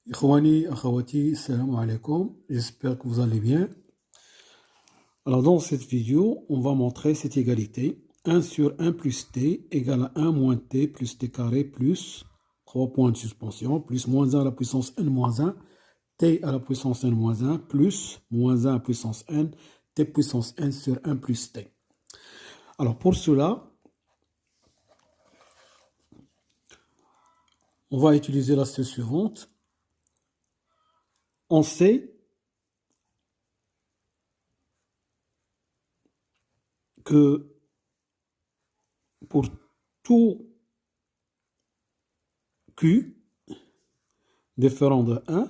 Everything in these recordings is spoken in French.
Ikhwani, akhawati, salam alaikum. J'espère que vous allez bien. Alors, dans cette vidéo, on va montrer cette égalité. 1 sur 1 plus t égale à 1 moins t plus t carré plus 3 points de suspension plus moins 1 à la puissance n moins 1 t à la puissance n moins 1 plus moins 1 à la puissance n t puissance n sur 1 plus t. Alors, pour cela, on va utiliser l'astuce suivante. On sait que pour tout Q différent de 1,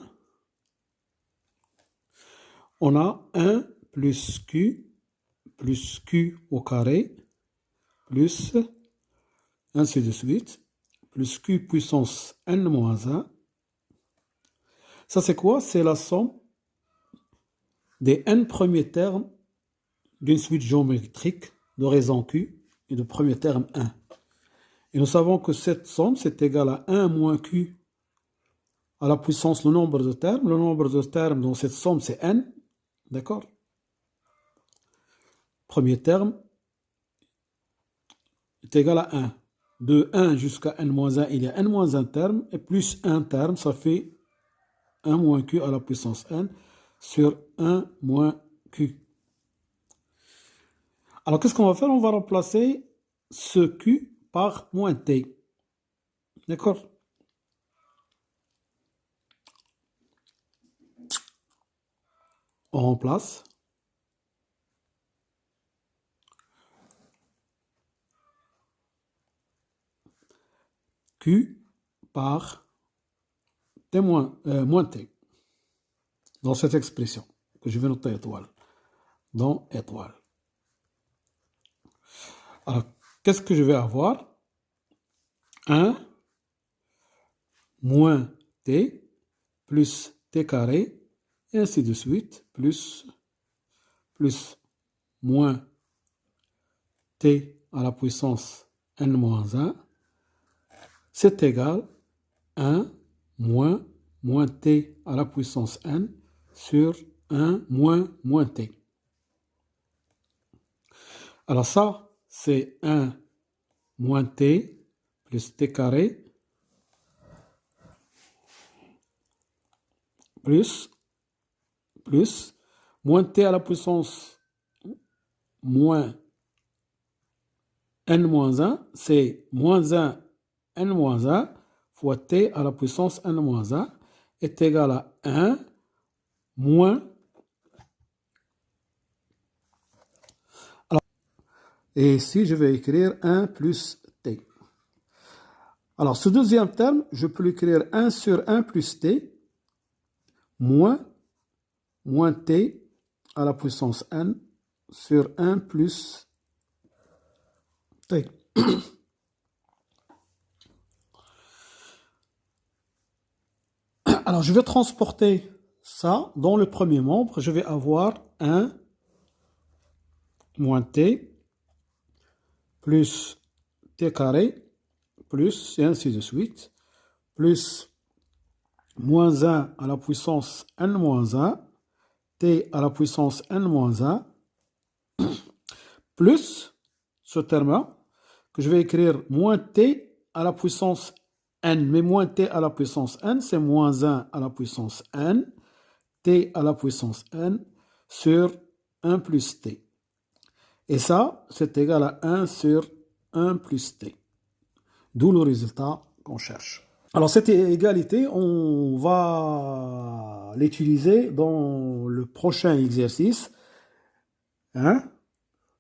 on a 1 plus Q au carré plus ainsi de suite plus Q puissance n moins 1. Ça c'est quoi? C'est la somme des n premiers termes d'une suite géométrique de raison Q et de premier terme 1. Et nous savons que cette somme, c'est égal à 1 moins Q à la puissance le nombre de termes. Le nombre de termes dans cette somme, c'est n. D'accord? Premier terme est égal à 1. De 1 jusqu'à n moins 1, il y a n moins 1 terme. Et plus 1 terme, ça fait 1 moins Q à la puissance n sur 1 moins Q. Alors, qu'est-ce qu'on va faire? On va remplacer ce Q par moins T. D'accord? On remplace. Q par T moins T. Dans cette expression que je vais noter étoile. Dans étoile. Alors, qu'est-ce que je vais avoir? 1 moins t plus t carré, et ainsi de suite, plus moins t à la puissance n moins 1, c'est égal à 1 moins t à la puissance n sur 1 moins t. Alors ça, c'est 1 moins t plus t carré plus moins t à la puissance moins n moins 1, c'est moins 1 n moins 1 fois t à la puissance n moins 1 est égal à 1 moins. Alors, et ici, je vais écrire 1 plus t. Alors, ce deuxième terme, je peux l'écrire 1 sur 1 plus t moins t à la puissance n sur 1 plus t. Alors, je vais transporter ça dans le premier membre. Je vais avoir 1 moins t plus t carré plus, et ainsi de suite, plus moins 1 à la puissance n moins 1, t à la puissance n moins 1, plus ce terme-là, que je vais écrire moins t à la puissance n. Mais moins t à la puissance n, c'est moins 1 à la puissance n, t à la puissance n sur 1 plus t. Et ça, c'est égal à 1 sur 1 plus t. D'où le résultat qu'on cherche. Alors, cette égalité, on va l'utiliser dans le prochain exercice. Hein?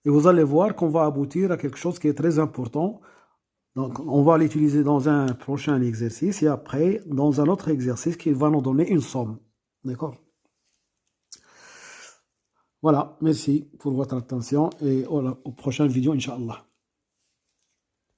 Et vous allez voir qu'on va aboutir à quelque chose qui est très important. Donc, on va l'utiliser dans un prochain exercice et après, dans un autre exercice qui va nous donner une somme. D'accord? Voilà, merci pour votre attention et aux prochaines vidéos, Inch'Allah.